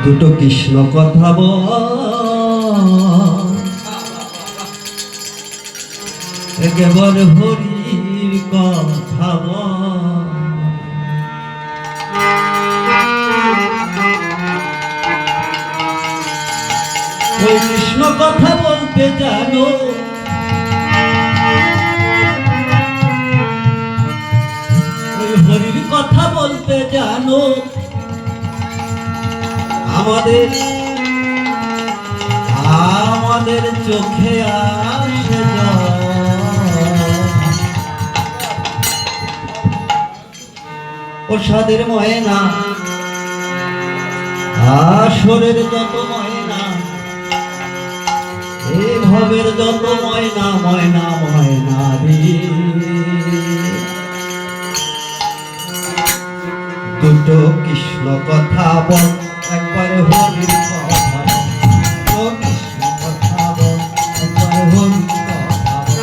দুটো কৃষ্ণ কথা বল, কেবল হরির কথা বল। ওই কৃষ্ণ কথা বলতে জানো, ওই হরির কথা বলতে জানো, আমাদের আমাদের চোখে আসে প্রসাদের ময়না, আসরের যত ময়না, এ ভবের যত ময়না ময়না ময়না রে। দুটো কৃষ্ণ কথা বল, একবার হরির কথা বল, দুটো কৃষ্ণ কথা বল, একবার হরির কথা বল।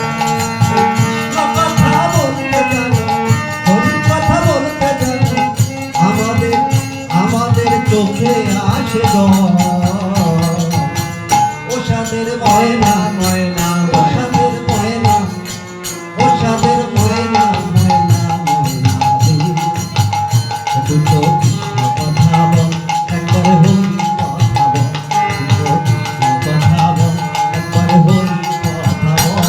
কৃষ্ণ কথা বলতে জানো, হরির কথা বলতে জানো, আমাদের আমাদের চোখে আসে জল। প্রসাদের ময়না ময়না, প্রসাদের ময়না, প্রসাদের ময়না ময়না ময়না রে। দুটো কৃষ্ণ কথা বল, একবার হরির কথা বল, দুটো কৃষ্ণ কথা বল, একবার হরির কথা বল।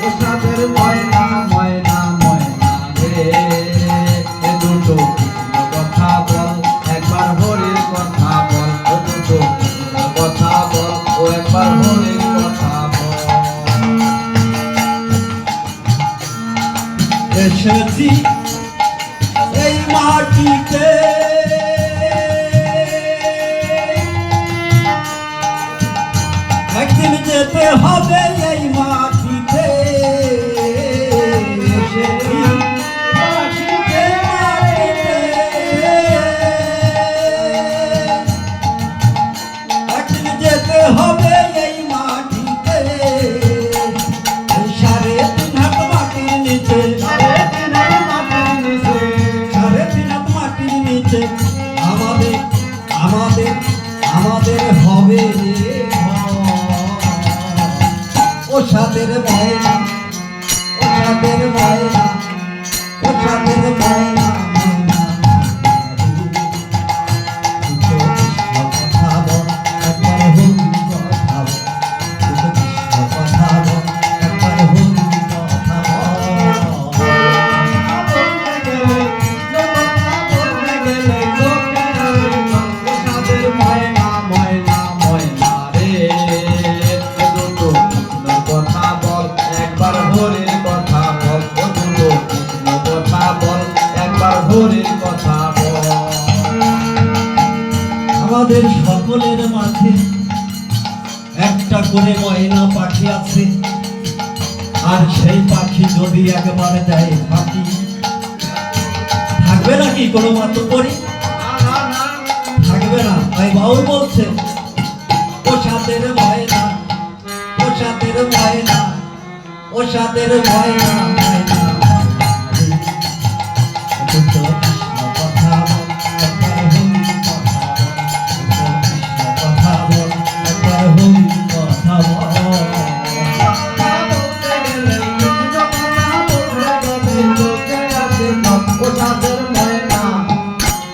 প্রসাদের ময়না ময়না ময়না রে। দুটো কৃষ্ণ কথা বল, একবার হরির কথা বল, দুটো কৃষ্ণ কথা বল, ও একবার হরির কথা বল। এসেছি এই মাটিতে, একদিন যেতে হবে এই মাটিতে। এসেছি মাটিতে, একদিন যেতে হবে এই মাটিতে। সাড়ে তিন হাত মাটির নিচে, আমাদের আমাদের আমাদের হবে প্রসাদের ময়না, প্রসাদের ময়না, প্রসাদের ময়না ময়না। দুটো কৃষ্ণ কথা বল, একবার হরির কথা বল, দুটো কৃষ্ণ কথা বল, একবার হরির কথা বল। আমাদের সকলের মাঝে একটা করে ময়না পাখি আছে, আর সেই পাখি যদি একবারে দেয় ফাঁকি, থাকবে নাকি কোনো মাত্র করি? থাকবে না। তাই বাউল বলছে প্রসাদের ময়না, প্রসাদের ময়না, প্রসাদের ময়না ময়না। দুটো কৃষ্ণ কথা বল, একবার হরির কথা বল, দুটো কৃষ্ণ কথা বল, একবার হরির কথা বল। প্রসাদের ময়না,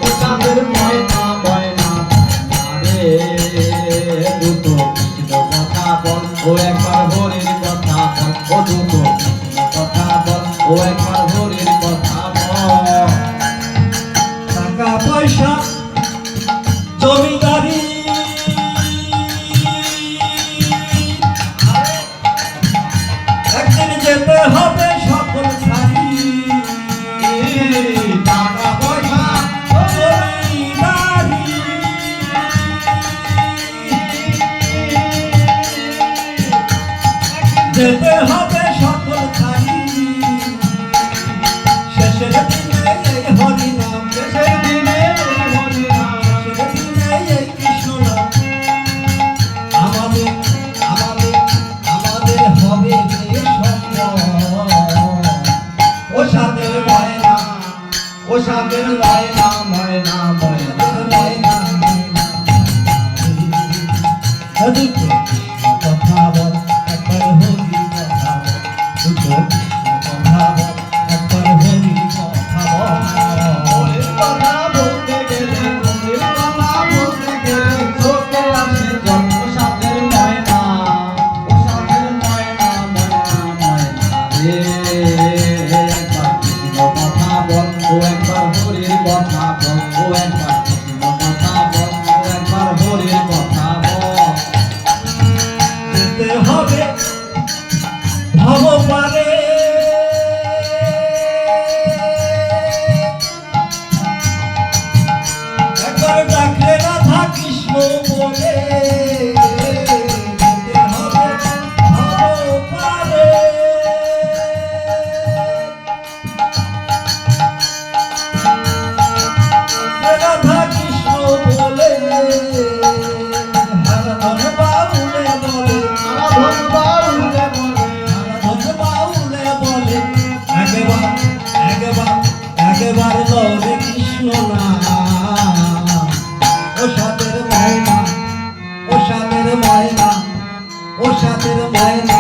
প্রসাদের ময়না ময়না রে। দুটো কৃষ্ণ কথা বল, ও একবার হরির কথা বল, ও দুটো কৃষ্ণ কথা বল, ও একবার হরির কথা বল। টাকা পয়সা জমিদারি, একদিন যেতে হবে সকল ছাড়ি। টাকা পয়সা জমিদারি, যেতে হবে সকল ছাড়ি। শেষের দিনে এই হরিনাম, শেষের দিনে এই হরিনাম, শেষের দিনে এই কৃষ্ণ নাম। আমাদের আমাদের আমাদের হবে যে স্বপ্ন, প্রসাদের দুটো কথা বল একবার হরি কথা বল দুটো কথা বল একবার হরি কথা বল হরির কথা বলতে গেলে হরির কথা বলতে গেলে চোখে আসে জল ও সাথের ময়না ও সাথের ময়না ময়না ময়না রে একবার কৃষ্ণ কথা বল ও একবার হরির কথা বল ও একবার কৃষ্ণ কথা বল ও একবার হরির কথা বল যেতে হবে ভব পারে একবার ডাকলে রাধা কৃষ্ণ বলে যেতে হবে ভব পারে রাধা কৃষ্ণ বলে হারাধন বাউলে বলে আরাধন বাউলে বলে হারাধন বাউলে বলে একবার একবার একবার লরে কৃষ্ণ না ও সাথের ময়না ও সাথের ময়না ও সাথের ময়না